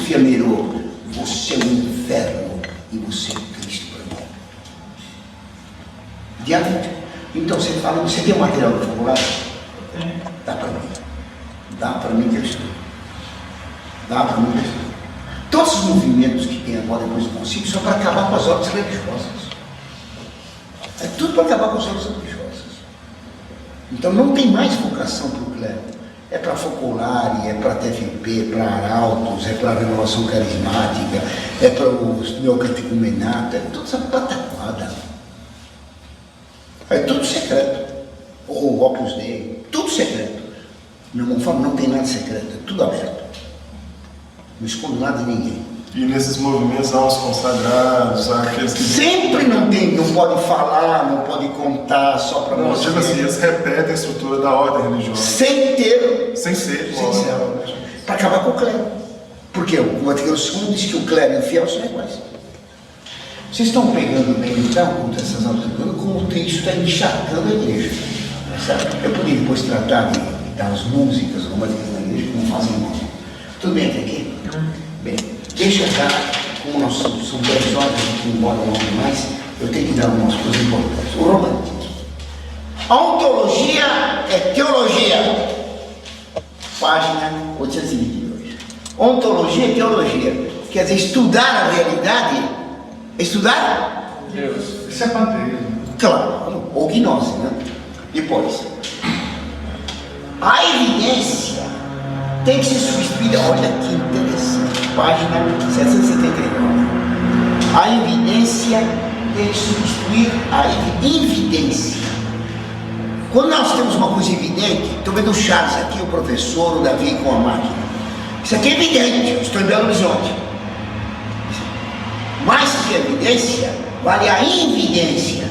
filosofia melhorou. Você é o inferno e você é Cristo para mim. Diante. Então você fala, você tem o material do vocabulário? Dá para mim. Dá para mim que eu estudo. Dá para mim que eu estudo. Todos os movimentos que tem agora depois do concílio são para acabar com as ordens religiosas. É tudo para acabar com as ordens religiosas. Então não tem mais vocação para o clero. É para focolare, é para TFP, é para arautos, é para renovação carismática, é para o neocatecumenato, é tudo essa pataquada. É tudo secreto. Ou o Opus Dei, tudo secreto. Não tem nada secreto, é tudo aberto. Não escondo nada de ninguém. E nesses movimentos há os consagrados, há aqueles que... Sempre não pode falar, não pode contar, só para Não, mostrar. tipo assim, eles repetem a estrutura da ordem religiosa. Sem ter. Sem ser. Para acabar com o clero. Porque o Vaticano II diz que o clero e o fiel são iguais. Vocês estão pegando bem então, contra essas autoridades, como isso está encharcando a igreja. Certo? Eu poderia depois tratar de dar as músicas românticas na igreja, que não fazem mal. Tudo bem até aqui? Bem, deixa cá, como nós somos 10 horas, embora não mais, eu tenho que dar algumas coisas importantes. O romântico. A ontologia é teologia. Página 822. Ontologia é teologia. Quer dizer, estudar a realidade. Estudar? Deus. Isso é panteísmo. Claro, ou gnose, né? Depois, a evidência tem que ser substituída. Olha que interessante, página 779. A evidência tem que substituir a evidência. Quando nós temos uma coisa evidente, estou vendo o Charles aqui, o professor, o Davi com a máquina. Isso aqui é evidente, eu estou em Belo Horizonte. Mais que a evidência, vale a invidência.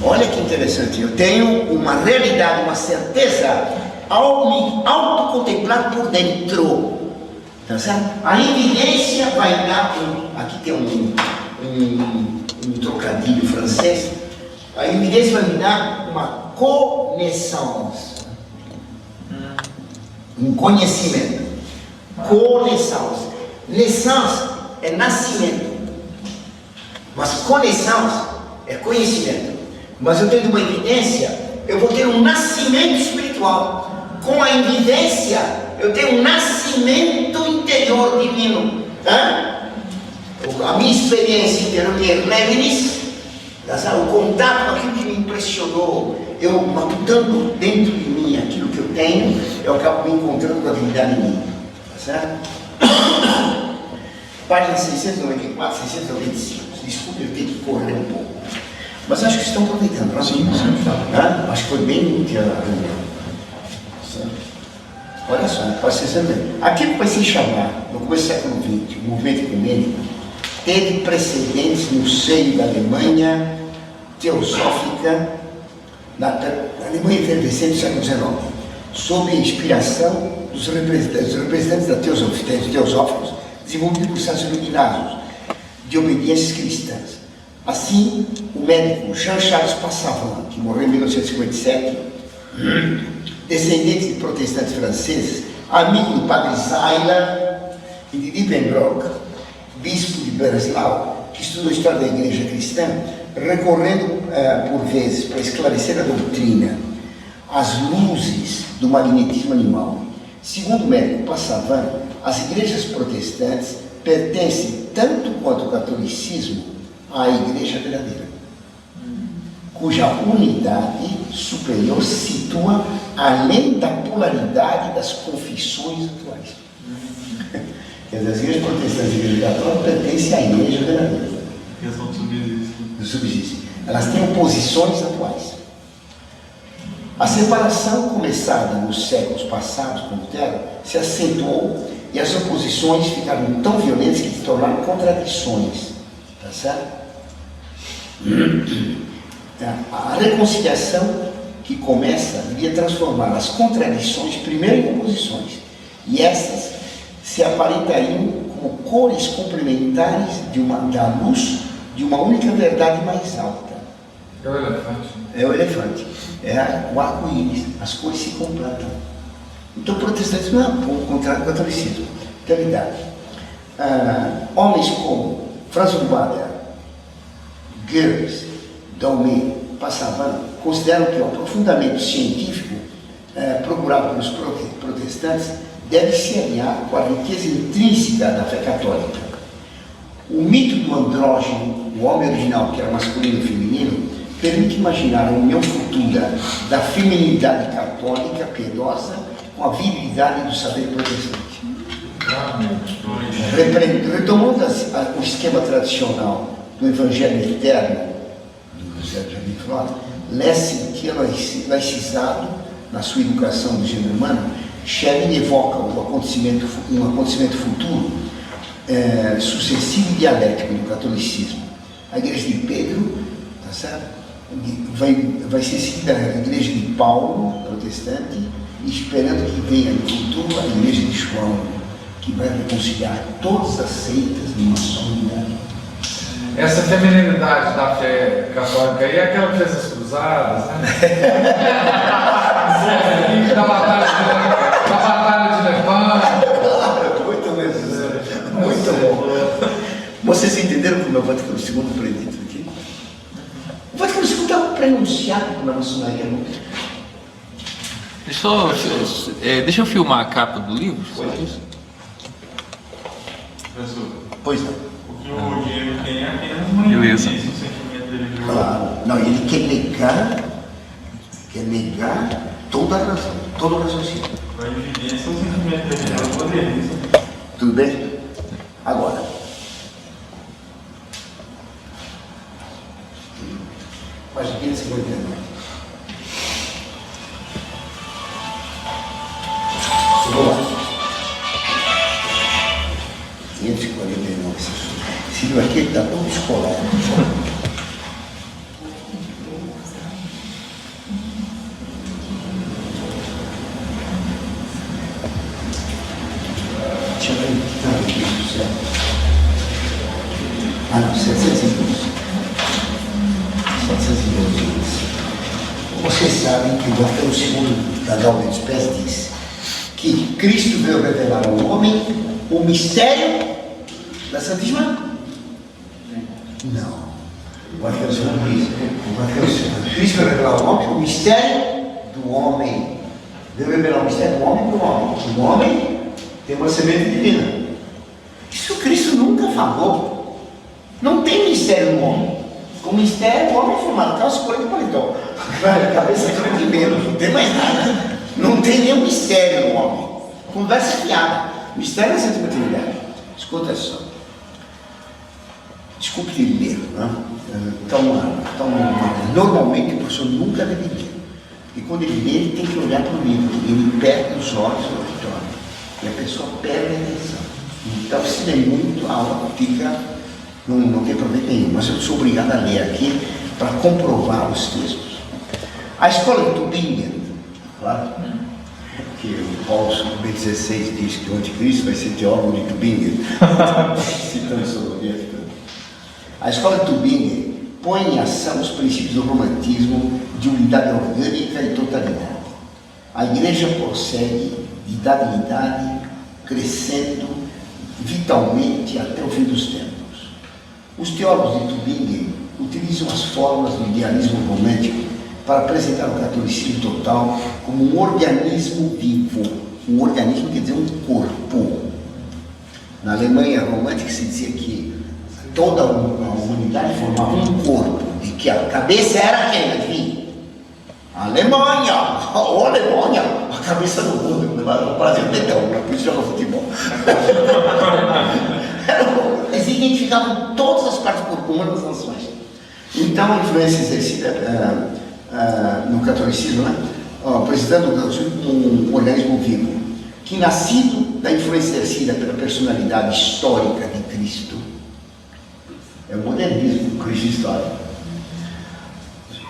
Olha que interessante, eu tenho uma realidade, uma certeza ao me autocontemplar por dentro. Tá certo? A evidência vai dar, aqui tem um trocadilho francês, a evidência vai me dar uma connaissance, um conhecimento. Connaissance. Naissance é nascimento, mas connaissance é conhecimento. Mas eu tendo uma evidência, eu vou ter um nascimento espiritual. Com a evidência, eu tenho um nascimento interior divino. A minha experiência interior de Leibniz, o contato com aquilo que me impressionou, eu matutando dentro de mim aquilo que eu tenho, eu acabo me encontrando com a divindade em mim. Tá certo? Página 694, 695. Desculpe, eu tenho que correr um pouco. Mas acho que estão aproveitando. Sim. Acho que foi bem útil a reunião. Olha só, pode ser sempre. Aquilo que vai se chamar, no começo do século XX, o movimento ecumênico, teve precedentes no seio da Alemanha teosófica, na Alemanha efervescente do século XIX, sob a inspiração dos representantes da teosóficos desenvolvidos por Santos Iluminados, de obediências cristãs. Assim, o médico Jean-Charles Passavant, que morreu em 1957, descendente de protestantes franceses, amigo do padre Seiler e de Diepenbrock, bispo de Breslau, que estudou a história da igreja cristã, recorrendo por vezes para esclarecer a doutrina, as luzes do magnetismo animal. Segundo o médico Passavant, as igrejas protestantes pertencem tanto quanto o catolicismo à igreja verdadeira, cuja unidade superior se situa além da polaridade das confissões atuais. Quer dizer, as igrejas protestantes e a igreja católica pertencem à igreja verdadeira. Elas não subsistem. Elas têm oposições atuais. A separação começada nos séculos passados com Lutero se acentuou e as oposições ficaram tão violentas que se tornaram contradições. Tá certo? A reconciliação que começa devia transformar as contradições primeiro em oposições, e essas se aparentariam como cores complementares da luz de uma única verdade mais alta. É o elefante. É o elefante. É o arco-íris. As cores se completam. Então o protestantismo não é o contrário do catolicismo. vitalidade. Homens como François Wader, Goebbels, Daumet, Passavan consideram que o aprofundamento científico procurado pelos protestantes deve se alinhar com a riqueza intrínseca da fé católica. O mito do andrógeno, o homem original, que era masculino e feminino, permite imaginar a união futura da feminilidade católica piedosa com a virilidade do saber protestante. Retomando o esquema tradicional do Evangelho Eterno, do José de Javier, Lessing, que é laicizado na sua educação do gênero humano, Schelling evoca um acontecimento futuro, sucessivo e dialético do catolicismo. A igreja de Pedro, tá certo? Vai ser seguida a igreja de Paulo, protestante, e esperando que venha no futuro a igreja de João, que vai reconciliar todas as seitas numa só unidade. Essa feminilidade da fé católica aí é aquela que fez as cruzadas, né? da batalha de Lepanto. Muito mesmo. Muito bom. Vocês entenderam como é o Vaticano II predito aqui? O Vaticano II está prenunciado pela maçonaria. Deixa eu filmar a capa do livro. Pois não. O que o Diego tem é apenas uma Beleza. evidência, o sentimento dele de Claro. Não, ele quer negar toda a razão, todo o raciocínio. a evidência, o sentimento dele é o poder. Tudo bem? Agora. Mas o que eles vão entender? Vamos lá. 549. Esse livro aqui está todo escolado. Deixa eu ver o que está aqui do céu. Ah, não, 712. 712. Vocês sabem que o Vaticano II da Gaudium Spes diz que Cristo veio revelar ao homem o mistério da Santíssima? Não. O Vaticano II diz, Cristo veio revelar ao homem o mistério do homem. Veio revelar o mistério do homem para o homem. O homem tem uma semente divina. Isso Cristo nunca falou. Não tem mistério no homem. O mistério, o homem é formado calça, cor e paletó. Cabeça tudo de menos, não tem mais nada. Não tem nenhum mistério no homem. Conversa fiada. Mistério é a Santíssima Trindade. Escuta só. Desculpe de ler, né? Normalmente o professor nunca deve ler. E quando ele lê, ele tem que olhar para o livro. Ele perde os olhos do auditório. E a pessoa perde a atenção. Então, se lê muito, a aula fica, não tem proveito nenhum. Mas eu sou obrigado a ler aqui para comprovar os textos. A escola de Tübingen, claro, que o Paulo XVI diz que o anticristo vai ser teólogo de Tübingen, citando Soloveitchik. A escola de Tübingen põe em ação os princípios do romantismo de unidade orgânica e totalidade. A igreja prossegue de idade em idade, crescendo vitalmente até o fim dos tempos. Os teólogos de Tübingen utilizam as formas do idealismo romântico para apresentar o catolicismo total como um organismo vivo. Um organismo quer dizer um corpo. Na Alemanha romântica se dizia que toda a humanidade formava um corpo, e que a cabeça era quem? Adivinha? A Alemanha! Ô Alemanha! A cabeça do mundo, o Brasil não, por isso joga futebol. Eles identificavam todas as partes humanas das nações. Então a influência exercida no catolicismo, né? Apresentando o catolicismo como um organismo vivo, que nascido da influência exercida pela personalidade histórica de Cristo, é o modernismo, o Cristo histórico,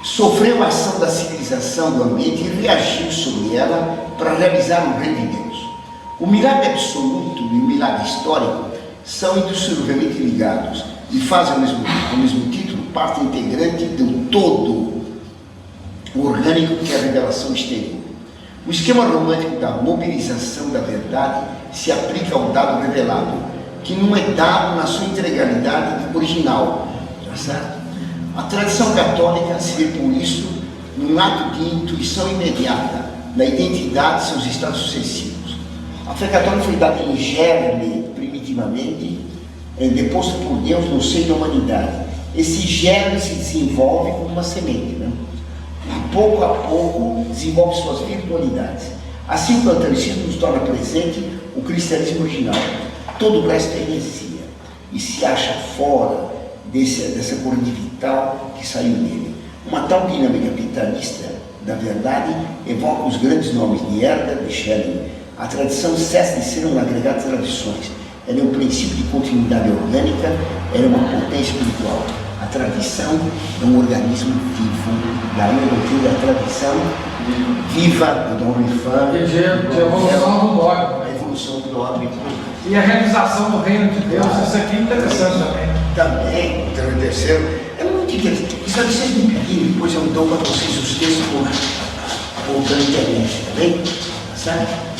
sofreu a ação da civilização do ambiente e reagiu sobre ela para realizar o reino de Deus. O milagre absoluto e o milagre histórico são indissoluvelmente ligados e fazem ao mesmo título parte integrante do todo orgânico que é a revelação exterior. O esquema romântico da mobilização da verdade se aplica ao dado revelado, que não é dado na sua integralidade original, tá certo? A tradição católica se vê por isso num ato de intuição imediata da identidade de seus estados sucessivos. A fé católica foi dada em germe, primitivamente, deposto por Deus no seio da humanidade. Esse germe se desenvolve como uma semente, né? Pouco a pouco desenvolve suas virtualidades. Assim, o catolicismo nos torna presente o cristianismo original. Todo o resto é heresia e se acha fora dessa corrente vital que saiu dele. Uma tal dinâmica vitalista da verdade evoca os grandes nomes de Herder, de Schelling. A tradição cessa de ser um agregado de tradições. Ela é um princípio de continuidade orgânica, ela é uma potência espiritual. A tradição é um organismo vivo, daí eu tenho a tradição viva do Dom Rifan, De evolução do dogma. a evolução do dogma. E a realização do reino de Deus, isso aqui é interessante também. Também, então, o terceiro, é muito interessante. Isso aí vocês me pedirem, depois eu dou para vocês os textos voltando à internet, tá bem? Tá certo?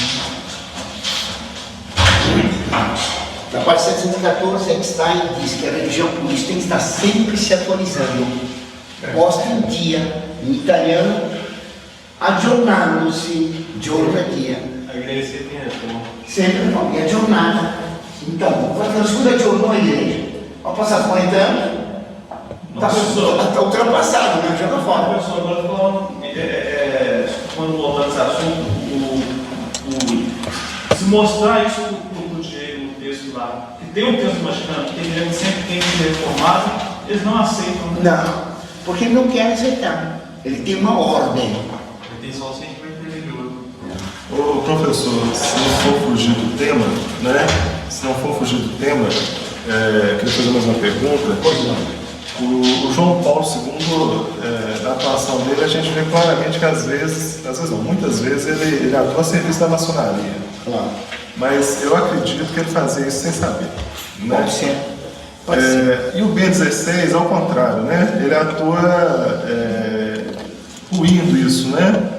Na parte 714, Eckstein diz que a religião política tem que estar sempre se atualizando. Posta em dia, em italiano, aggiornando-se, giorno a dia. A igreja sempre retorna. Sempre não, é aggiornata. Então, quando a segunda aggiornou a igreja, ao passar 40 anos, está ultrapassado, né? Joga fora. Professor, agora falando, quando voltando esse assunto, se mostrar isso pro Diego no texto lá, que tem um texto mexicano, que ele sempre tem que ser reformado, eles não aceitam. Não, porque ele não quer aceitar. Ele tem uma ordem. Ele tem só o sentimento religioso. Ô, professor, se não for fugir do tema, né? Se não for fugir do tema, queria fazer mais uma pergunta. Pois não. O João Paulo II, na atuação dele, a gente vê claramente que às vezes não, muitas vezes ele atua a serviço da maçonaria. Claro. Mas eu acredito que ele fazia isso sem saber. Né? Pode ser. Pode ser. E o B16, ao contrário, né? Ele atua ruindo isso, né?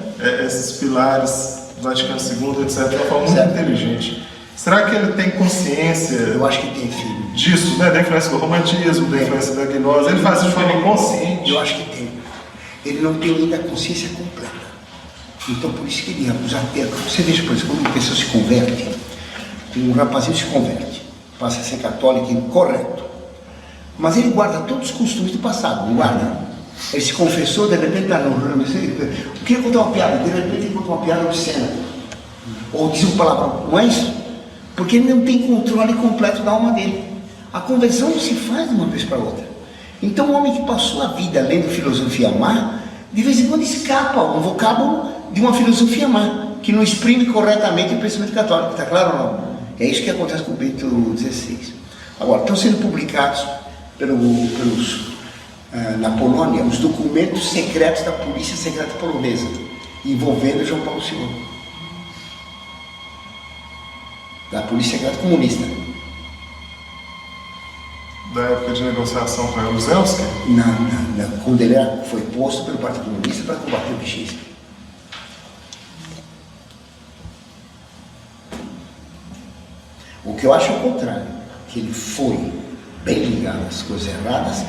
Esses pilares do Vaticano II, etc., de uma forma muito inteligente. Será que ele tem consciência Eu acho que tem, filho. disso, né? Da influência do romantismo, da influência da gnose? Ele faz isso de forma consciente. Eu acho que tem. Ele não tem ainda a consciência completa. Então, por isso que ele usa termos. Você veja, por exemplo, quando uma pessoa se converte, um rapazinho se converte, passa a ser católico incorreto, mas ele guarda todos os costumes do passado, não guarda? Ele se confessou, de repente está no ramo, queria contar uma piada, de repente ele conta uma piada obscena, ou diz um palavrão, não é isso? Porque ele não tem controle completo da alma dele. A conversão não se faz de uma vez para outra. Então o homem que passou a vida lendo filosofia má, de vez em quando escapa um vocábulo de uma filosofia má, que não exprime corretamente o pensamento católico, está claro ou não? É isso que acontece com o Bento XVI. Agora, estão sendo publicados na Polônia os documentos secretos da polícia secreta polonesa, envolvendo João Paulo II. Da polícia secreta comunista. Da época de negociação com a Jaruzelski? Quando ele foi posto pelo Partido Comunista para combater o Vichy. O que eu acho é o contrário, que ele foi bem ligado às coisas erradas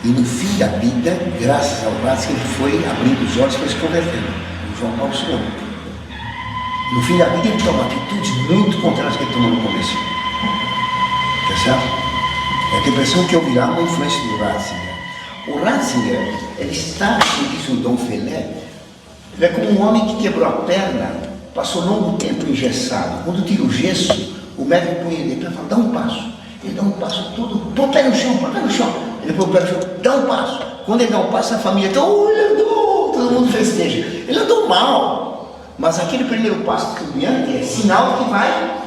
e no fim da vida, graças ao Ratzinger, ele foi abrindo os olhos, foi se convertendo. O João Paulo II. No fim da vida ele toma atitudes muito contrárias que ele tomou no começo. Tá certo? É a impressão que eu vi lá uma influência do Ratzinger. O Ratzinger, ele está, como diz o Dom Felé, ele é como um homem que quebrou a perna, passou longo tempo engessado. Quando tira o gesso, o médico põe ele e fala, dá um passo. Ele dá um passo põe o pé no chão, Ele põe o pé no chão, dá um passo. Quando ele dá um passo, a família está, ele andou, todo mundo festeja. Ele andou mal, mas aquele primeiro passo caminhante é sinal que vai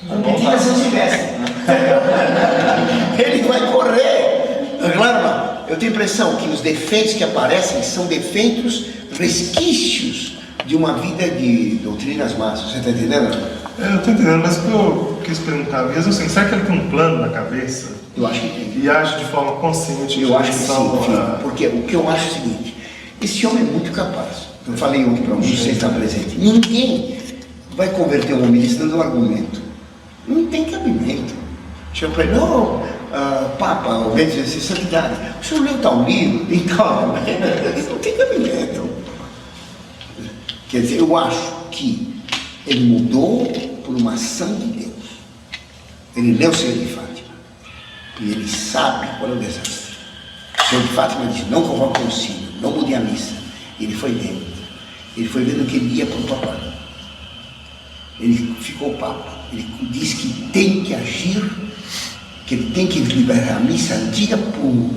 competir na São Silvestre. Ele vai correr. Claro, não. Eu tenho a impressão que os defeitos que aparecem são defeitos, resquícios de uma vida de doutrinas massas. Você está entendendo? Eu estou entendendo, mas o que eu quis perguntar mesmo assim, será que ele tem um plano na cabeça? Eu acho que tem. E age de forma consciente? Eu acho que sim, porque o que eu acho é o seguinte, esse homem é muito capaz. Eu falei ontem para você estar presente. Ninguém vai converter um homem dando um argumento. Não tem cabimento. Chama para ele, não, Papa, o Bento diz assim, santidade, o senhor leu tal livro e tal, não tem cabimento. Quer dizer, eu acho que ele mudou por uma ação de Deus. Ele leu o Senhor de Fátima e ele sabe qual é o desastre. O Senhor de Fátima disse, não convoque o concílio, não mude a missa. Ele foi vendo. Ele foi vendo que ele ia para o papado. Ele ficou papa. Ele diz que tem que agir, que ele tem que liberar a missa antiga por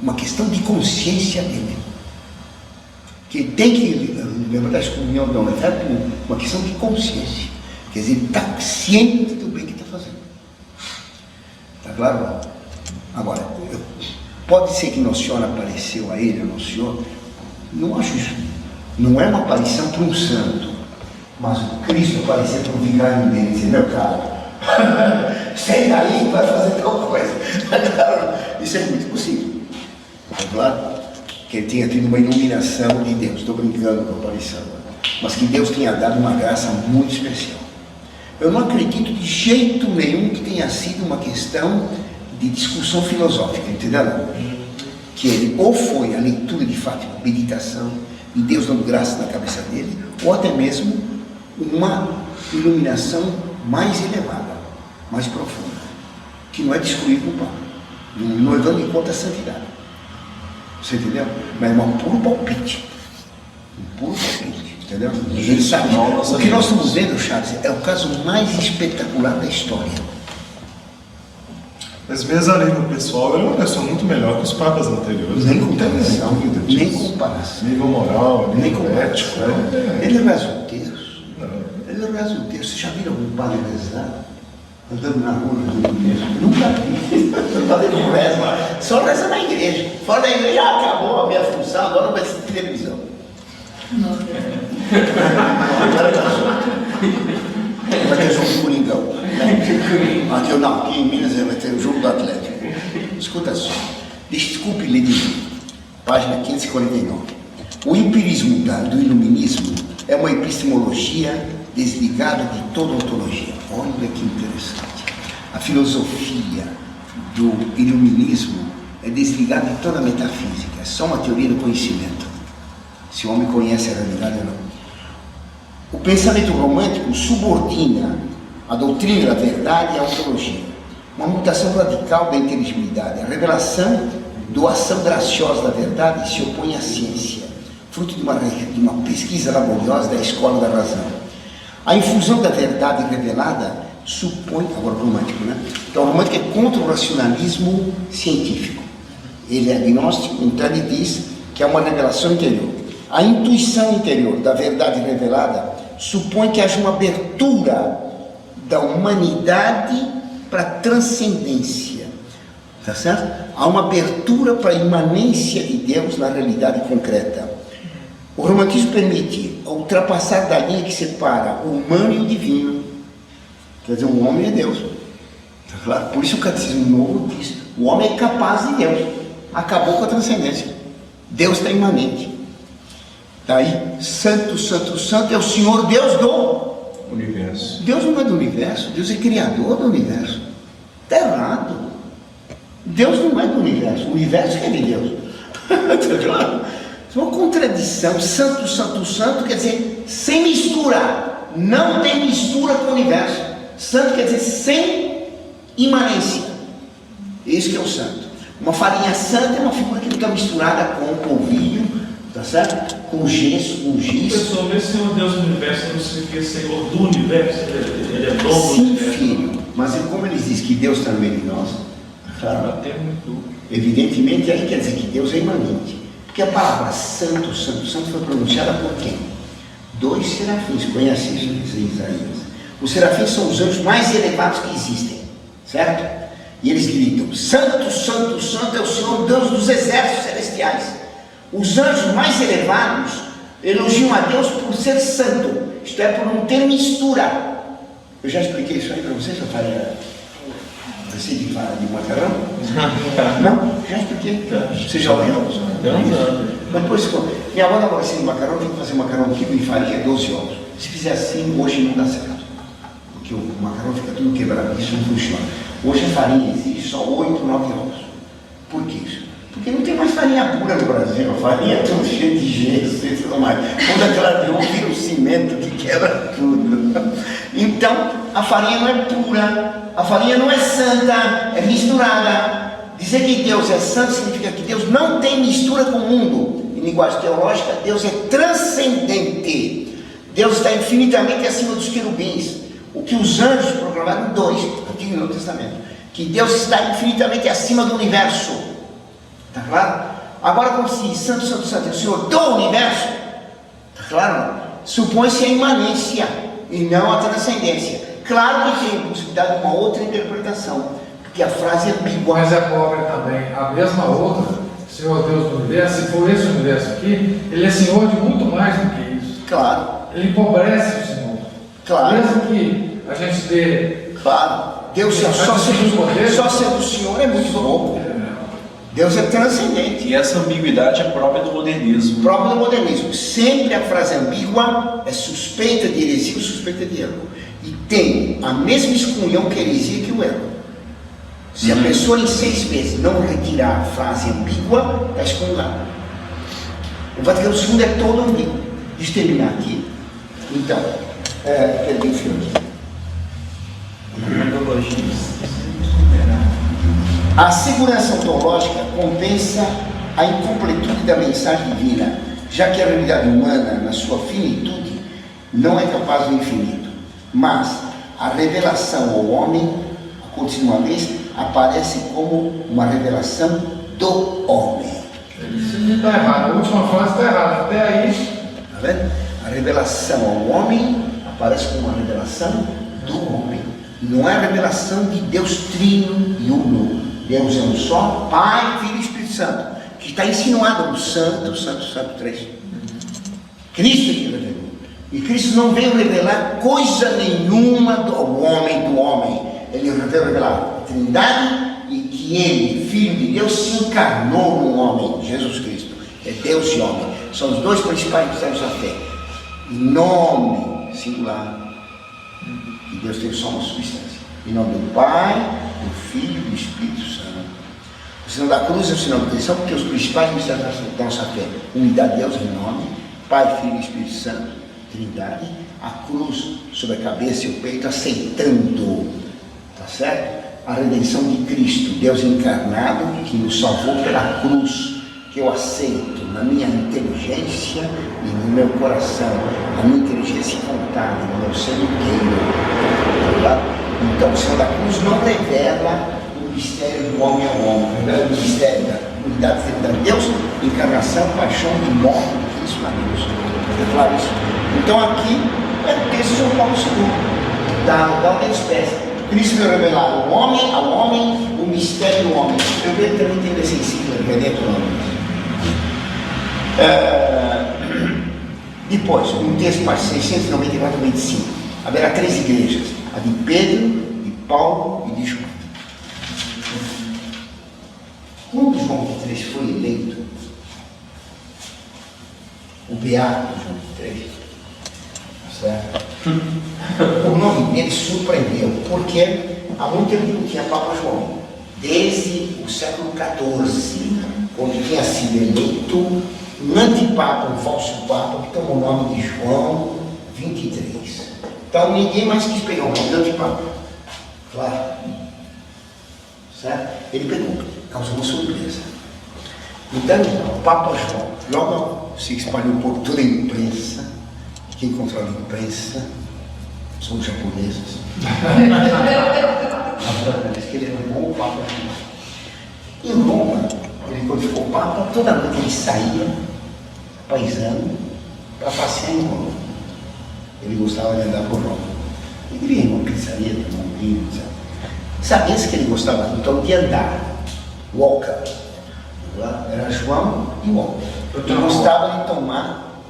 uma questão de consciência dele. Que ele tem que liberar a excomunhão da unidade por uma questão de consciência. Quer dizer, ele está ciente do bem que está fazendo. Está claro? Agora, pode ser que Nossa Senhora apareceu a ele, a Nossa Senhora. Não acho isso. Não é uma aparição para um santo. Mas o Cristo aparecer para o vigário dele e dizer, meu cara, sai daí e vai fazer tal coisa. Isso é muito possível. É claro que ele tenha tido uma iluminação de Deus. Estou brincando com a aparição. Mas que Deus tenha dado uma graça muito especial. Eu não acredito de jeito nenhum que tenha sido uma questão de discussão filosófica, entendeu? Que ele ou foi a leitura de Fátima, meditação, e Deus dando graça na cabeça dele, ou até mesmo uma iluminação mais elevada, mais profunda, que não é de excluir o Papa, não levando em conta a santidade. Você entendeu? Mas é um puro palpite. Um puro palpite, entendeu? Ele sabe. O que nós estamos vendo, Charles, é o caso mais espetacular da história. Mas mesmo além do pessoal, ele é uma pessoa muito melhor que os papas anteriores. Nem comparação, nem comparação. Nível moral, nível ético. Ele reza o terço. Ele reza o terço. Você já viram algum padre rezar? Andando na rua, nunca vi. O padre não reza, só reza na igreja. Fora da igreja, acabou a minha função, agora vai ser televisão. Vai ter jogo de Coringão. Aqui em Minas vai ter o jogo do Atlético. Escuta só. Desculpe ler de novo. Página 549. O empirismo do iluminismo é uma epistemologia desligada de toda ontologia. Olha que interessante. A filosofia do iluminismo é desligada de toda a metafísica. É só uma teoria do conhecimento. Se o homem conhece a realidade ou não. O pensamento romântico subordina a doutrina da verdade à ontologia. Uma mutação radical da inteligibilidade. A revelação, doação graciosa da verdade se opõe à ciência, fruto de uma pesquisa laboriosa da escola da razão. A infusão da verdade revelada supõe, agora romântico, né? Então o romântico é contra o racionalismo científico. Ele é agnóstico, então ele diz que é uma revelação interior. A intuição interior da verdade revelada supõe que haja uma abertura da humanidade para a transcendência, tá certo? Há uma abertura para a imanência de Deus na realidade concreta. O romantismo permite ultrapassar da linha que separa o humano e o divino. Quer dizer, o homem é Deus. Tá claro? Por isso o catecismo novo diz, o homem é capaz de Deus. Acabou com a transcendência. Deus está imanente. Daí, santo, santo, santo é o Senhor Deus do universo. Deus não é do universo, Deus é criador do universo. Está errado. Deus não é do universo, o universo é de Deus. Está claro? É uma contradição. Santo, santo, santo quer dizer sem mistura. Não tem mistura com o universo. Santo quer dizer sem imanência. Esse que é o santo. Uma farinha santa é uma figura que fica misturada com o polvilho, tá certo? Com gesso, com giz. Pessoal, esse Senhor Deus do universo não significa Senhor do universo, ele é dono do Sim, universo. filho. Mas como eles dizem que Deus está no meio de nós, claro, evidentemente aí quer dizer que Deus é imanente. Porque a palavra santo, santo, santo foi pronunciada por quem? 2 serafins, conhece isso em Isaías. Os serafins são os anjos mais elevados que existem, certo? E eles gritam, santo, santo, santo é o Senhor Deus dos exércitos celestiais. Os anjos mais elevados elogiam a Deus por ser santo, isto é, por não ter mistura. Eu já expliquei isso aí para vocês, eu falei. Receita de macarrão? Não? Já expliquei. Você já ouviu? Mas depois, minha avó dava receita de macarrão, tem que fazer macarrão quilo e farinha 12 ovos. Se fizer assim, hoje não dá certo. Porque o macarrão fica tudo quebrado, isso não funciona. Hoje a farinha exige só 8, 9 ovos. Por que isso? Porque não tem mais farinha pura no Brasil. A farinha é tudo cheia de gesso e tudo mais. Quando aquela de ovo vira um cimento que quebra tudo. Então, a farinha não é pura, a farinha não é santa, é misturada. Dizer que Deus é santo significa que Deus não tem mistura com o mundo. Em linguagem teológica, Deus é transcendente. Deus está infinitamente acima dos querubins. O que os anjos proclamaram, 2, Antigo e Novo Testamento. Que Deus está infinitamente acima do universo. Está claro? Agora, como se diz santo, santo, santo, é o Senhor do universo. Está claro? Supõe-se a imanência e não a transcendência. Claro que tem a possibilidade de uma outra interpretação, porque a frase é ambígua. Mas é pobre também. A mesma outra, Senhor Deus do universo, se for esse universo aqui, ele é Senhor de muito mais do que isso. Claro. Ele empobrece o Senhor. Claro. Mesmo que a gente dê. Claro. Deus só sendo o Senhor é muito pouco. Deus é transcendente. E essa ambiguidade é própria do modernismo. Próprio do modernismo. Sempre a frase ambígua é suspeita de heresia ou suspeita de erro. E tem a mesma excomunhão que a heresia que o erro. Se a pessoa em 6 meses não retirar a frase ambígua, está excomungada. O Vaticano II é todo ambíguo. Deixa eu terminar aqui. Então, perdi o filme aqui. A segurança ontológica compensa a incompletude da mensagem divina, já que a realidade humana, na sua finitude, não é capaz do infinito. Mas a revelação ao homem, a continuamente, aparece como uma revelação do homem. Isso está errado. A última frase está errada. Até aí. Está vendo? A revelação ao homem aparece como uma revelação do homem. Não é a revelação de Deus trino e uno. Deus é um só, Pai, Filho e Espírito Santo, que está insinuado no Santo, Santo, Santo 3. Cristo que revelou. E Cristo não veio revelar coisa nenhuma do homem. Ele veio revelar a Trindade e que Ele, Filho de Deus, se encarnou no homem, Jesus Cristo. É Deus e homem. São os 2 principais mistérios da fé. Nome singular. E Deus tem só uma substância. Em nome do Pai, do Filho e do Espírito Santo. O sinal da cruz é o sinal da atenção, porque os principais mistérios da nossa fé, unidade de Deus em nome, Pai, Filho e Espírito Santo, Trindade, a cruz sobre a cabeça e o peito, aceitando, tá certo? A redenção de Cristo, Deus encarnado, que nos salvou pela cruz, que eu aceito na minha inteligência e no meu coração, na minha inteligência e vontade, no meu ser inteiro, tá? Então o sinal da cruz não revela o mistério do homem ao homem, revela o mistério da unidade de Deus, encarnação, paixão e morte de Cristo na cruz. É claro isso? Então aqui é o texto de São Paulo II, da outra espécie. Cristo veio revelar ao homem, o mistério do homem. Eu vejo também tem esse ensino, Redentor homem. Depois, um texto para 694 a 25. Haverá 3 igrejas, a de Pedro, de Paulo e de João. Quando João XXIII foi eleito, o Beato João XXIII, certo? O nome dele surpreendeu, porque há muito tempo não tinha Papa João, desde o século XIV, quando tinha sido eleito um antipapa, um falso papa, que tomou o nome de João 23. Então ninguém mais quis pegar o nome do antipapa. Claro. Certo? Ele pegou, causou uma surpresa. Então, o Papa João logo se espalhou por toda a imprensa. Quem controla a imprensa são os japoneses. Diz que ele era um bom Papa João. Em Roma, ele, quando ficou Papa, toda noite ele saía, paisano, para passear em Roma. Ele gostava de andar por Roma. Ele via uma pizzaria, tomar um vinho, etc. Sabia-se que ele gostava então de andar, walker. Era João e Walker. Ele gostava de tomar,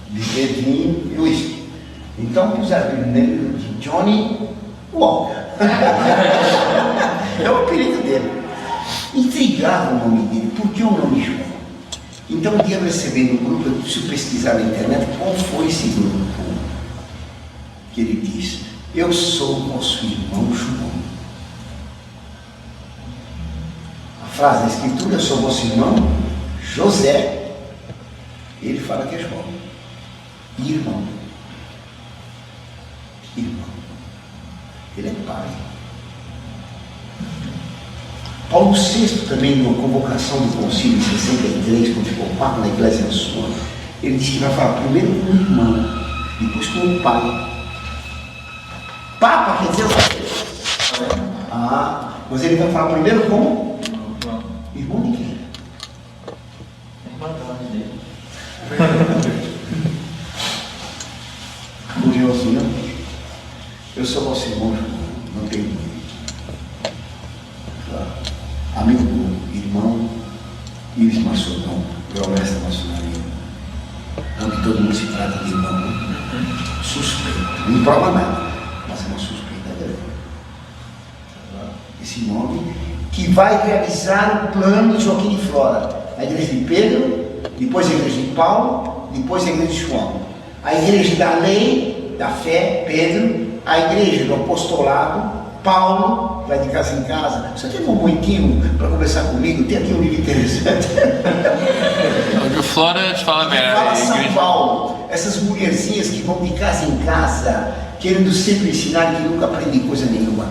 beber vinho e uísque. Então puseram o nome de Johnny Walker. É o apelido dele. Intrigava o nome dele. Por que o nome João? Então, um dia eu recebi no grupo, eu preciso pesquisar na internet qual foi esse grupo que ele disse: eu sou vosso irmão João. A frase da escritura: eu sou vosso irmão José. Ele fala que é João. Irmão. Irmão. Ele é pai. Paulo VI também, na convocação do concílio em 63, quando ficou papa na Igreja Sua, ele disse que vai falar primeiro com o irmão, depois com o pai. Papa quer dizer o quê? Mas ele vai falar primeiro com irmão de quem? Curioso, não? Eu sou vosso irmão, não tenho ninguém. Amigo do irmão Ives Maçodão, promessa da maçonaria. Não que todo mundo se trata de irmão, suspeito. Não prova nada, mas é uma suspeita grande. Esse nome que vai realizar o plano de Joaquim de Flora. A igreja de Pedro, depois a igreja de Paulo, depois a igreja de João. A igreja da lei, da fé, Pedro. A igreja do apostolado, Paulo, vai de casa em casa. Você tem um momentinho para conversar comigo? Tem aqui um livro interessante. O Flora te fala bem. Fala São Paulo. Essas mulherzinhas que vão de casa em casa, querendo sempre ensinar que nunca aprendem coisa nenhuma.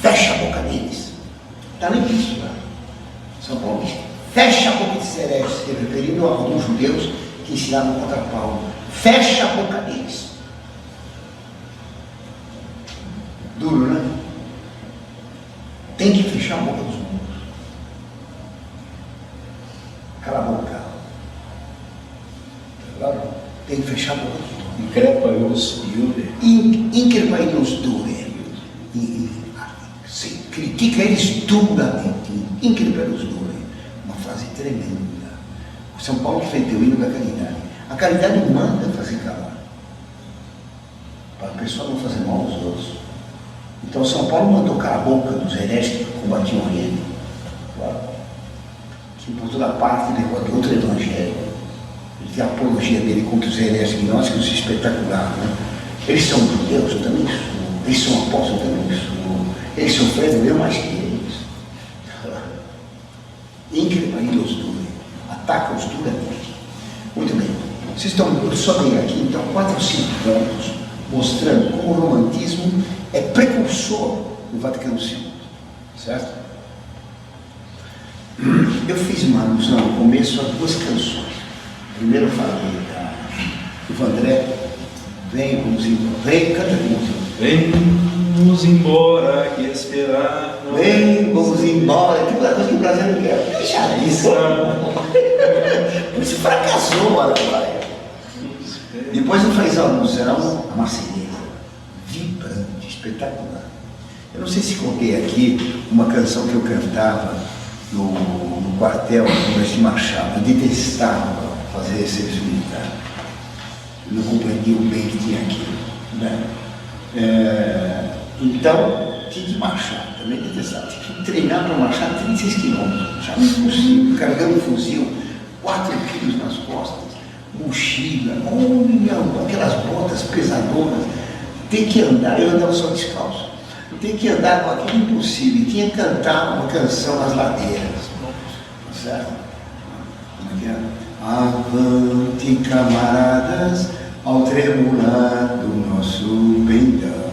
Fecha a boca deles. Está na epístola. São Paulo diz: fecha a boca desses hereges, se referindo a alguns judeus que ensinaram contra Paulo. Fecha a boca deles. Duro, né? Tem que fechar a boca dos mundos. Cala a boca. Claro? Tem que fechar a boca dos mundos. Increpaios iure. Increpaios dure. Critica eles duramente. Increpaios dure. Uma frase tremenda. O São Paulo defendeu o hino da caridade. A caridade manda fazer calar, para a pessoa não fazer mal aos outros. Então São Paulo mandou calar a boca dos hereges que combatiam ele. Claro. Que por toda parte levou de outro evangelho. Ele tem a apologia dele contra os hereges gnósticos espetacular. Né? Eles são judeus, eu também sou. Eles são apóstolos, eu também sou. Eles sofreram, eu mais que eles. Increpailos dure. Ataca-os duramente. Muito bem. Vocês estão, eu só dei aqui então 4 ou 5 pontos mostrando como o romantismo é precursor do Vaticano II, certo? Eu fiz uma alusão no começo a 2 canções. Primeiro eu falei do Vandré, vem, vamos embora. Vem, canta aqui, Vamos embora, que esperar. vem, vamos embora. Que coisa que o Brasil não quer. Deixa isso. Por isso fracassou o Araguaia. Depois eu fiz a alusão à Marselhesa, vibrante, espetacular. Eu não sei se coloquei aqui uma canção que eu cantava no quartel do Mestre Machado. Eu detestava fazer serviço militar. Eu não compreendia o bem que tinha aquilo. Né? Então, tinha que marchar, também detestava. Tinha que treinar para marchar 36 quilômetros. Já não é impossível, carregando um fuzil, 4 quilos nas costas. Mochila, aquelas botas pesadonas, tem que andar, eu andava só descalço, tem que andar com aquilo impossível, tinha que cantar uma canção nas ladeiras, certo? Como é que é? Avante, camaradas, ao tremular do nosso pendão,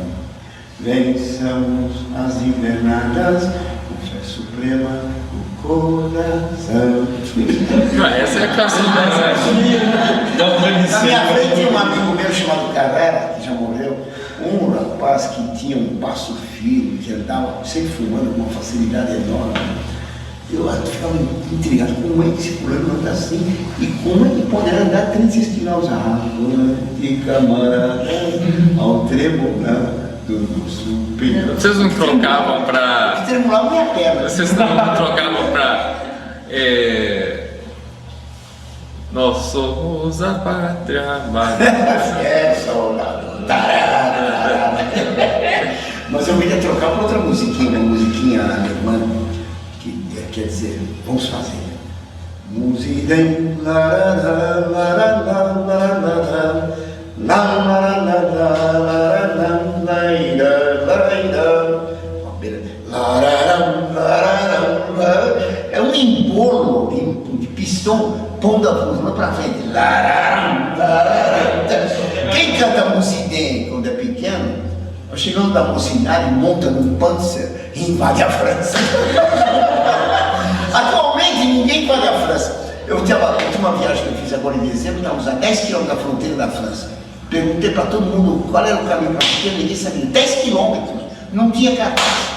vençamos as invernadas, com fé suprema, o coração. Essa é a canção da Na minha frente tinha um amigo meu chamado Carrera, que já morreu, um rapaz que tinha um passo firme, que andava sempre fumando com uma facilidade enorme. Eu ficava intrigado, como é que esse fulano anda assim e como é que pode andar 36 quilômetros? Avante, camarada, ao tremular do nosso peito. Vocês não trocavam pra. Tremulava minha perna. Vocês não trocavam pra. Nós somos a pátria amada. Soldado. Mas eu queria trocar por outra musiquinha, uma musiquinha alemã, que quer dizer, vamos fazer. Musiden, larará, larará, larará, é um embolo de pistão pondo a voz para frente. Quem canta Musiden quando é pequeno, chegando da mocidade, monta num Panzer e invade a França. Atualmente ninguém invade a França. Eu tinha uma viagem que eu fiz agora em dezembro, estávamos a 10 km da fronteira da França. Perguntei para todo mundo qual era o caminho para a fronteira, ninguém sabia. 10 quilômetros, não tinha cartaz.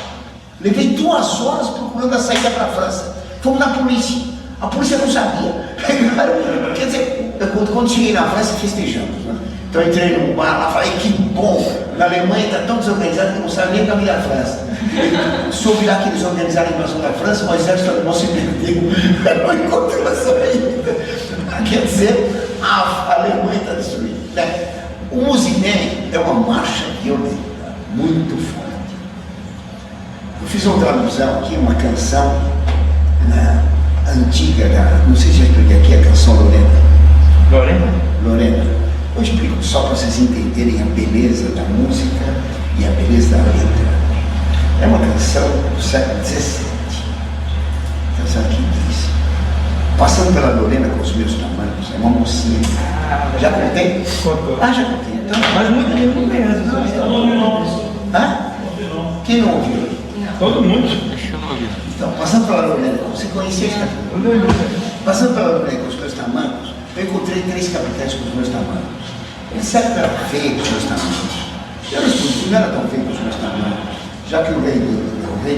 Levei 2 horas procurando a saída para a França. Fomos na polícia. A polícia não sabia. Quer dizer, quando cheguei na França, festejamos. Né? Então eu entrei num bar lá, falei, que bom, na Alemanha está tão desorganizado que não sabe nem o caminho da França. Soube lá que eles organizaram a invasão da França, mas o exército alemão se perdeu, não encontrou a saída. Quer dizer, a Alemanha está destruída. Né? O Musinen é uma marcha violenta, muito forte. Eu fiz uma tradução aqui, uma canção antiga, não sei se eu expliquei aqui, a canção Lorena. Eu explico só para vocês entenderem a beleza da música e a beleza da letra. É uma canção do século XVII. Canção que diz: passando pela Lorena com os meus tamanhos, é uma mocinha. Já contei? Contou. Já contei. Então, Mas muito tempo não conhece. Não ouviu não, hã? Quem não ouviu? Todo mundo. Então, passando pela Lorena, você conhecia esse capítulo? Passando pela Lorena com os meus tamanhos, eu encontrei 3 capitães com os meus tamanhos. Eles disseram que era feio com os meus tamanhos. Eu respondi, não era tão feio com os meus tamanhos, já que o rei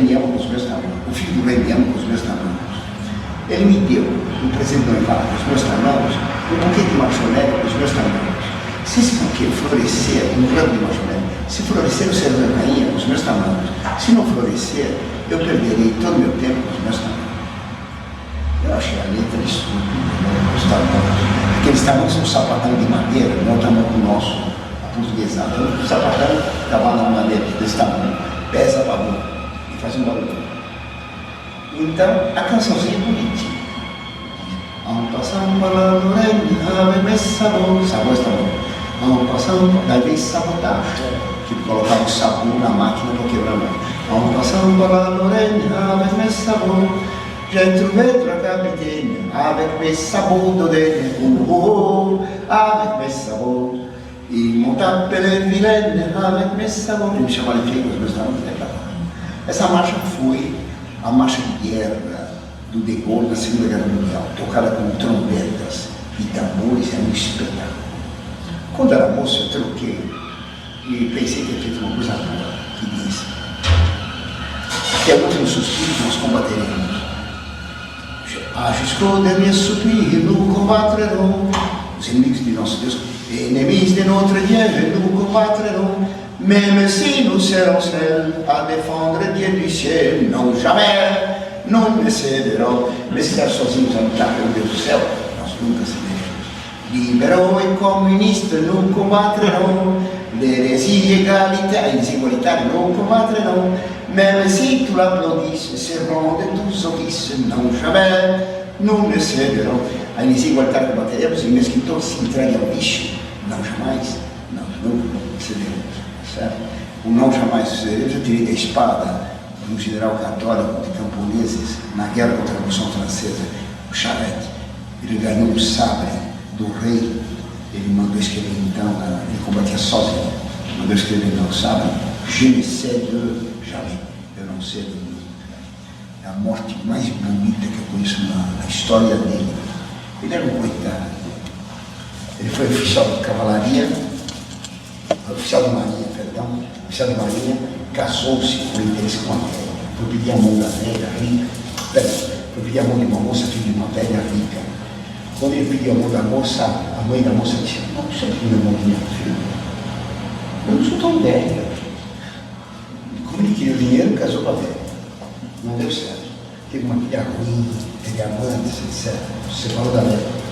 me ama com os meus tamanhos, o filho do rei me ama com os meus tamanhos. Ele me deu um presente de noivado com os meus tamanhos, um buquê de machonete com os meus tamanhos. Se esse buquê florescer, um ramo de machonete, se florescer, eu serei rainha com os meus tamanhos. Se não florescer, eu perderei todo o meu tempo com os meus tamanhos. Eu achei a letra estúpida, né? Os tamanhos. Aqueles tamanhos são sapatão de madeira, não é o tamanho do nosso portuguesado. O sapatão estava na madeira desse tamanho, pesa para boca e faz um barulho. Então, a cançãozinha é bonitinha. En passant par la Lorraine avec mes sabots, sabor está bom. En passant, daí vem sabotagem, que colocava o sabor na máquina para quebrar a mão. En passant par la Lorraine avec mes sabots, j'ai trouvé 3 capitaines avec mes sabots d'Odène, avec mes sabots. Ils m'ont appelé vilaine avec mes sabots. Eles me chamaram de feio com os meus tamanhos. Essa marcha foi a marcha de guerra do De Gaulle na Segunda Guerra Mundial, tocada com trombetas e tambores, era um espetáculo. Quando era moço, eu troquei e pensei que tinha feito uma coisa boa, que diz: até o último suspiro nós combateremos. Jusqu'au dernier soupir nous combattrons. Os inimigos de nosso Deus, inimigos de notre Dieu, nous combattrons. Même si nous serons seuls à défendre Dieu du ciel, non jamais, não me cederão. Mesmo que nós sozinhos a lutar pelo Deus do céu, nós nunca cederemos. Libéraux et communistes nous combattrons, l'hérésie égalité et les igualitaires nous combattrons. Même si tu l'applaudisses, seront de tous offices, não jamais, não me cederão. A heresia igualitária combateremos, e mesmo que todos se entreguem ao bicho, não jamais, nós nunca cederemos. Certo? O não jamais cederemos. Eu tirei da espada um general católico de camponeses na guerra contra a Revolução Francesa, o Charette. Ele ganhou um sabre do rei, ele mandou escrever então, ele combatia sozinho, mandou escrever no sabre: Je ne cède jamais, eu não cedo nunca. É a morte mais bonita que eu conheço na história dele. Ele era um coitado. Ele foi oficial de cavalaria, oficial de marinha, oficial de marinha, casou-se com interesse com a velha. Foi pedir a mão da velha rica, foi pedir a mão de uma moça, filho de uma velha rica. Quando ele pediu a mão da moça, a mãe da moça disse: não, você não pediu a mão de minha filha. Eu não sou tão velha. Como ele queria o dinheiro, casou com a velha. Não deu certo. Teve uma filha ruim, teve amantes, etc. Você falou da velha.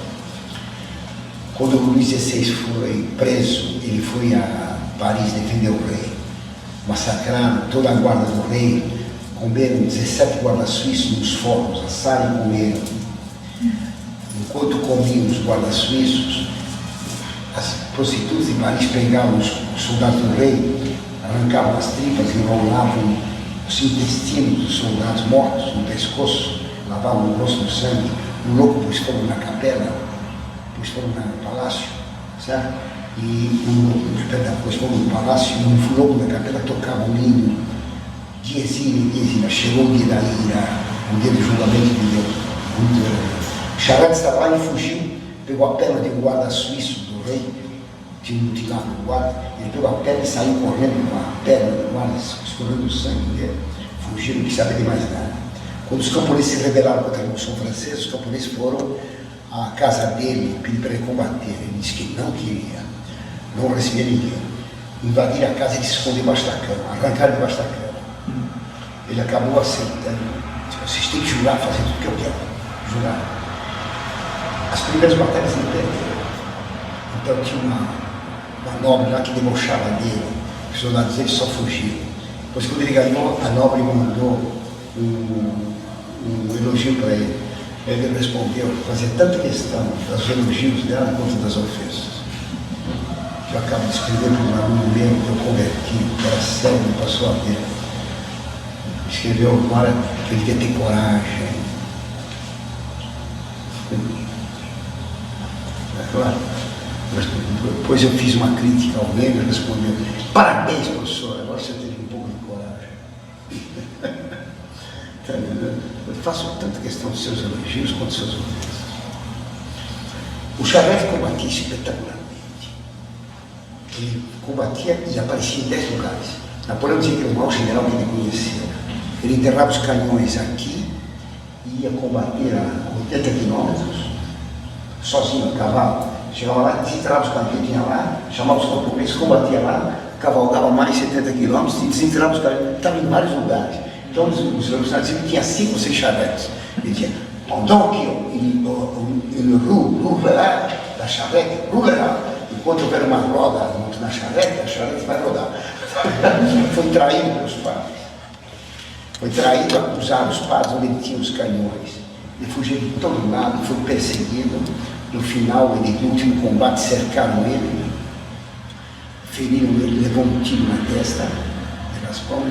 Quando o Luís XVI foi preso, ele foi a Paris defender o rei. massacraram toda a guarda do rei, comeram 17 guardas suíços nos fornos, assaram e comeram. Enquanto comiam os guardas suíços, as prostitutas de Paris pegavam os soldados do rei, arrancavam as tripas, enrolavam os intestinos dos soldados mortos no pescoço, lavavam o rosto no sangue. O louco pôs fogo na capela, pôs fogo no palácio, certo? E pôs fogo no palácio e o louco na capela tocava um hino. Diezina, chegou o dia da ira, o dia do julgamento de Deus. Charette estava lá e fugiu, pegou a perna de um guarda suíço do rei, tinha mutilado o guarda, ele pegou a perna e saiu correndo com a perna do guarda, escorrendo o sangue dele, fugiu, não quis saber de mais nada. Quando os camponeses se rebelaram contra a Revolução Francesa, os camponeses foram à casa dele pedir para ele combater. Ele disse que não queria, não recebia ninguém. Invadiram a casa e ele se escondeu debaixo da cama, arrancaram debaixo da cama. Ele acabou aceitando. Vocês têm que jurar fazer tudo o que eu quero. Jurar. As primeiras batalhas em pé. Então tinha uma nobre lá que debochava dele. Os soldados dele só fugiram. Depois, quando ele ganhou, a nobre mandou um elogio para ele. Ele respondeu, fazia tanta questão dos elogios dela quanto das ofensas. Eu acabo de escrever para um aluno meu que eu converti, que era cego e passou a ver. Escreveu agora que ele quer ter coragem. Depois eu fiz uma crítica ao ele e respondeu: parabéns, professor, agora você teve um pouco de coragem. Eu faço tanta questão dos seus elogios quanto dos seus ofensas. O Charette combatia espetacularmente. Ele combatia e aparecia em 10 lugares. Napoleão dizia que era o maior general que ele conhecia. Ele enterrava os canhões aqui e ia combater a 80 quilômetros, sozinho, a cavalo. Chegava lá, desenterrava os canhões que tinha lá, chamava os camponeses, combatia lá, cavalgava mais 70 quilômetros e desenterrava os canhões. Estava em vários lugares. Então os revolucionários diziam que tinha 5 ou 6 charretes. Ele dizia, pendant que il roulera, la charrette roulera. Enquanto houver uma roda na charrete, a charrete vai rodar. Foi traído pelos padres. Foi traído, acusado os padres onde ele tinha os canhões. Ele fugiu de todo lado, foi perseguido. No final, no último combate, cercaram ele, feriram ele, levou um tiro na testa,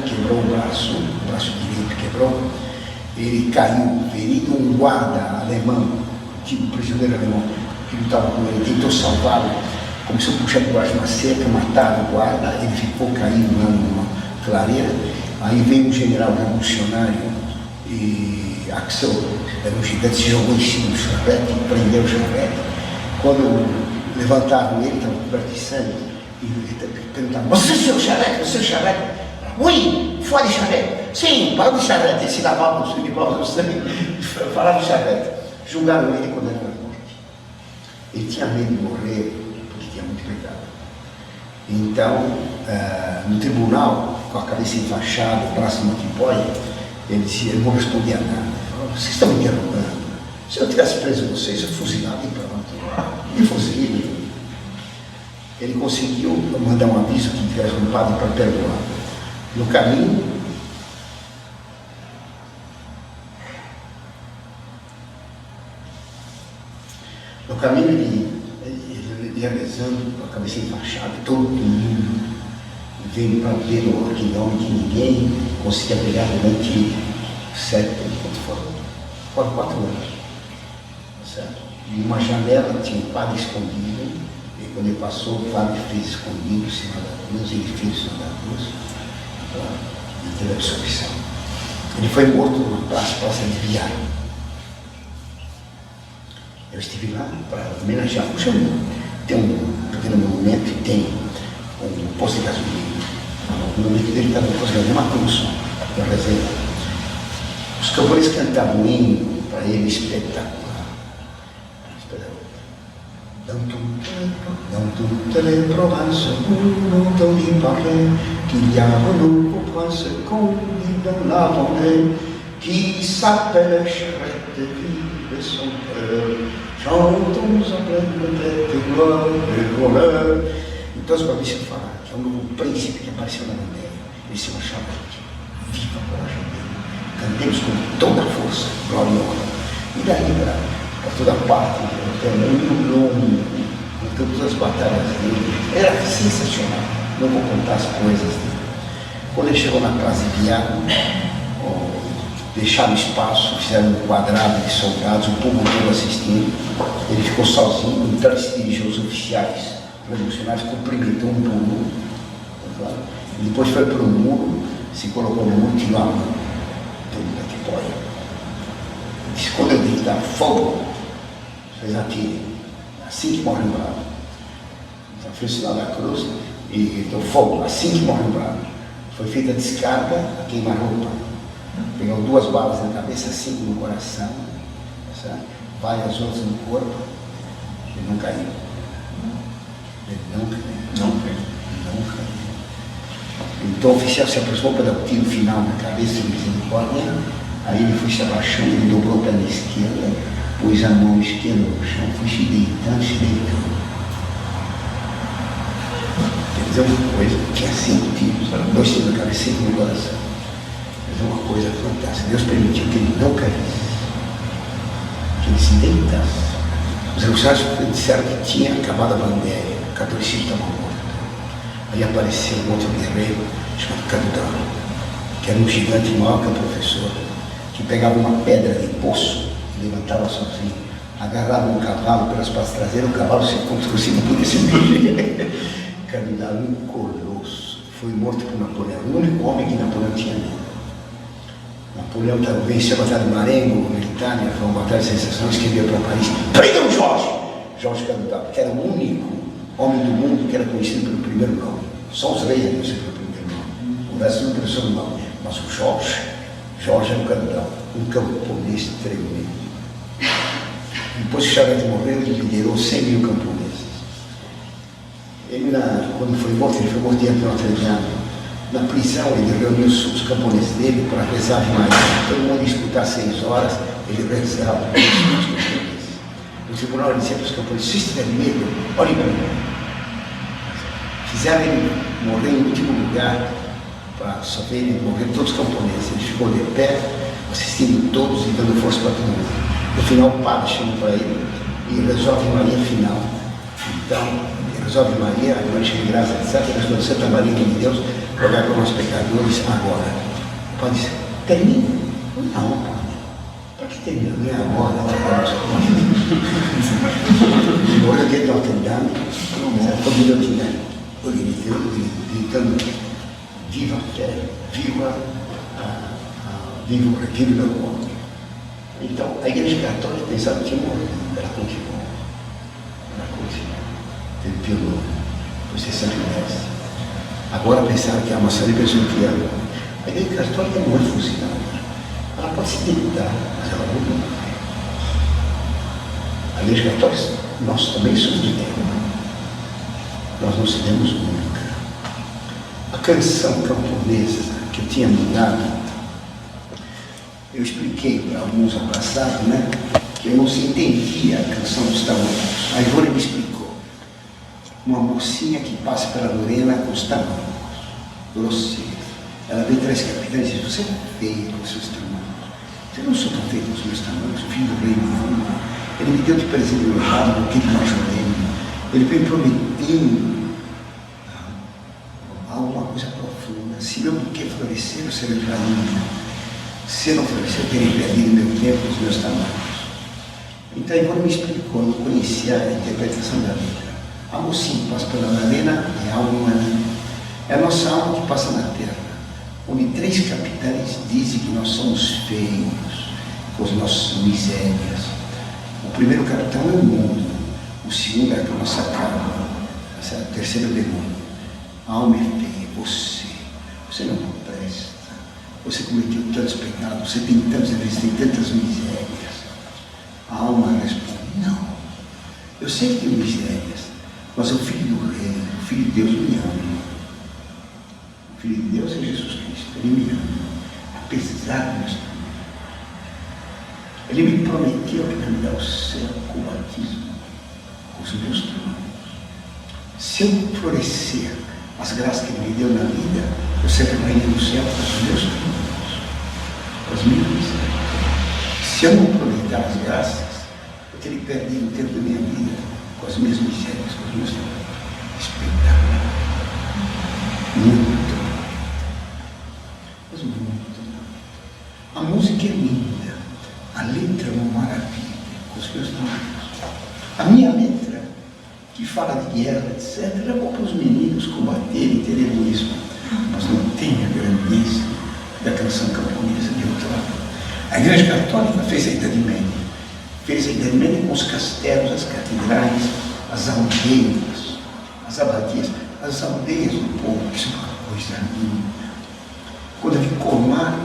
quebrou o braço direito quebrou. Ele caiu ferido, um guarda alemão, um prisioneiro alemão, que lutava com ele, tentou salvá-lo, começou a puxar por baixo de uma cerca, mataram o guarda, ele ficou caído lá numa clareira. Aí veio um general revolucionário, Axel, era um gigante, se jogou em cima do charrete, prendeu o charrete. Quando levantaram ele, estava coberto de sangue, e perguntaram: você é o seu charrete? Você é o charrete? Oui, fora de charrete. Sim, para de charrete. Ele se lavava o sangue, falava de charrete. Julgaram ele e condenaram à morte. Ele tinha medo de morrer, porque tinha muito pecado. Então, no tribunal, com a cabeça enfaixada, o braço no tipóia, ele dizia: eu não respondia a nada. Ele falou: vocês estão me interrogando. Se eu tivesse preso vocês, eu fuzilava e pronto. E fuzilei. Ele conseguiu mandar um aviso que tivesse um padre para perdoar. No caminho, ele ia rezando com a cabeça enfaixada, todo mundo veio para ver aquele homem que ninguém conseguia pegar durante 4 anos. Certo? E uma janela tinha um padre escondido, e quando ele passou, o padre fez escondido em cima da cruz, ele fez em cima da cruz, e teve a absolvição. Ele foi morto numa praça de Viário. Eu estive lá para homenagear. Tem um pequeno monumento e tem um posto de gasolina. O nome dele está no posto de gasolina, uma cruz, da reserva. Os camponeses cantavam um hino para ele espetacular. Dans toutes les provinces où l'on entendit parler qu'il y a un nouveau prince connu dans la Vendée qui s'appelle Charette, vive son cœur. Chantons en pleine tête de gloire et voleur. Então os babichos falaram que é um novo príncipe que apareceu na Vendée. Ele se achava viva a coragem dele. Cantemos com toda a força, glória e honra. E daí para toda parte, até o mundo longo, com todas as batalhas dele. Era sensacional. Não vou contar as coisas dele. Quando ele chegou na Praça de Viago, deixaram espaço, fizeram um quadrado de soldados, o povo todo assistindo. Ele ficou sozinho, então ele se dirigiu aos oficiais revolucionários, cumprimentou um por um. E depois foi para o muro, se colocou no muro e tirou a mão. Todo mundo aqui pode. Disse, quando eu gritar fogo, vocês atirem. Assim que morre o bravo. Então fez o sinal da cruz e gritou fogo, assim que morre o bravo. Foi feita a descarga, a queima-roupa. Pegou 2 balas na cabeça, 5 no coração, sabe? Várias outras no corpo. Ele não caiu. Ele não caiu. Não caiu. Então o oficial se aproximou para dar o tiro final na cabeça de misericórdia. Aí ele foi se abaixando, ele dobrou o pé na esquerda, pôs a mão esquerda no chão, foi se deitando, se deitando. Quer dizer, uma coisa, tinha 5 tiros, 2 tiros na cabeça, 5 no coração. Mas é uma coisa fantástica. Deus permitiu que ele não caísse, que ele se deitasse. Os revolucionários disseram que tinha acabado a bandeira, o catolicismo estava morto. Aí apareceu um outro guerreiro, chamado Canutaro, que era um gigante maior que o professor, que pegava uma pedra de poço e levantava sozinho, agarrava um cavalo pelas patas traseiras, o cavalo se construía, não podia se mexer. Canutaro, um colosso, foi morto por Napoleão, o único homem que Napoleão tinha medo. Napoleão venceu a batalha de Marengo, na Itália, foi uma batalha sensacional, escreveu para Paris, prendam Jorge Canutaro, que era o único homem do mundo que era conhecido pelo primeiro nome. Só os reis eram conhecidos pelo primeiro nome. O resto não conheceu o nome. Mas o Jorge era um Canutaro, um camponês tremendo. Depois que Chagas morreu, ele liderou 100 mil camponeses. Ele, quando foi morto, ele foi morto diante de Notre Dame. Na prisão, ele reuniu os camponeses dele para rezar de Maria. Todo mundo ia escutar 6 horas, ele rezava para os camponeses. O tribunal dizia para os camponeses, se estiverem medo, olhem para mim. Fizeram ele morrer em último lugar, para só ver ele morrer todos os camponeses. Ele ficou de pé, assistindo todos e dando força para todo mundo. No final, o padre chamou para ele e resolve Maria final. Então, resolve Maria, a noite de graça, etc. Resolve Santa Maria, de Deus, rogar por nós pecadores agora. O padre disse, termina? Não, padre. Para que termina? Não é agora, não é agora. Morreu dentro de Notre Dame, foi guilhotinado. Gritando, viva a fé, viva o retiro da rua. Então, a igreja católica pensava que tinha morrido, ela continuou. Teve pior, pois você sempre merece. Agora pensaram que a maçaria pensou que era. A igreja católica não é fuzilada. Ela pode se deitar, mas ela não morre. A igreja católica, nós também somos de guerra. Nós não seremos nunca. A canção camponesa que eu tinha mudado, eu expliquei para alguns ao passado, né, que eu não se entendia a canção dos tamancos. A Ivone me explicou. Uma mocinha que passa pela Lorena com os tamancos, grosseira. Ela vem 3 capitães e diz, você é feio com os seus tamancos. Eu não sou tão feio com os meus tamancos, filho do rei nenhum. Ele me deu de presente meu rabo, um buquê de majorema. Ele veio prometendo alguma coisa profunda. Se meu buquê florescer, eu serei rainha. Se não florescer, eu terei perdido meu tempo e os meus tamancos. Então, Ivone me explicou, não conhecia a interpretação da letra. A mocinha que passa pela arena é a alma humana. É a nossa alma que passa na terra, onde 3 capitães dizem que nós somos feios, com as nossas misérias. O primeiro capitão é o mundo. O segundo é a nossa carne, essa é a terceira demônio. A alma é feia, você não presta, você cometeu tantos pecados, você tem tantos defeitos, tem tantas misérias. A alma responde, não, eu sei que tenho misérias, mas o Filho do Rei, o Filho de Deus me ama. O Filho de Deus é Jesus Cristo, Ele me ama, apesar dos meus pecados. Ele me prometeu que vai me dar o céu com o batismo. Os meus tamancos. Se eu florescer as graças que Ele me deu na vida, Eu sempre reino no céu com os meus filhos, com as minhas misérias. Se eu não aproveitar as graças, eu teria perdido o tempo da minha vida com as minhas misérias, com os meus espetáculos. Muito. Mas muito. A música é linda, a letra é uma maravilha, com os meus amigos. A minha letra, que fala de guerra, etc., é bom para os meninos combaterem e ter egoísmo, mas não tem a grandeza da canção camponesa de outrora. A Igreja Católica fez a Idade Média. Fez a Idade Média com os castelos, as catedrais, as aldeias, as abadias, as aldeias do povo, que isso é uma coisa linda. Quando eu vim Colmar,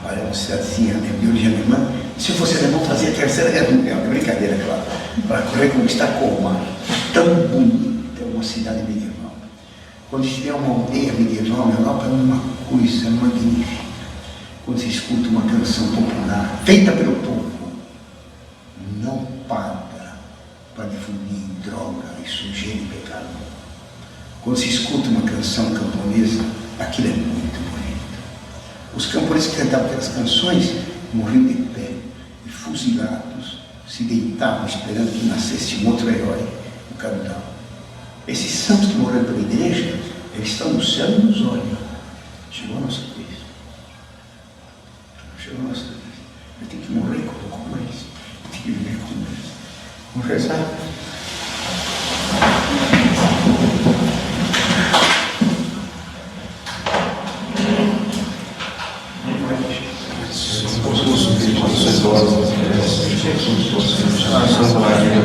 olha, uma cidadezinha de origem alemã, se eu fosse alemão, fazia a Terceira Guerra Mundial, é brincadeira, claro, para reconquistar Colmar. Tão bonita, uma cidade medieval. Quando estiver uma aldeia medieval na Europa, é uma coisa magnífica. Quando se escuta uma canção popular, feita pelo povo, não paga para difundir droga e sujeira e pecado. Quando se escuta uma canção camponesa, aquilo é muito bonito. Os camponeses que cantavam aquelas canções morriam de pé e fuzilados, se deitavam esperando que nascesse um outro herói, o Cabral. Esses santos que morreram pela igreja, eles estão no céu e nos olham. Chegou a nossa vez. Chegou a nossa vez. Eu tenho que morrer como eles. Eu tenho que viver como eles. Vamos rezar? Santa Maria,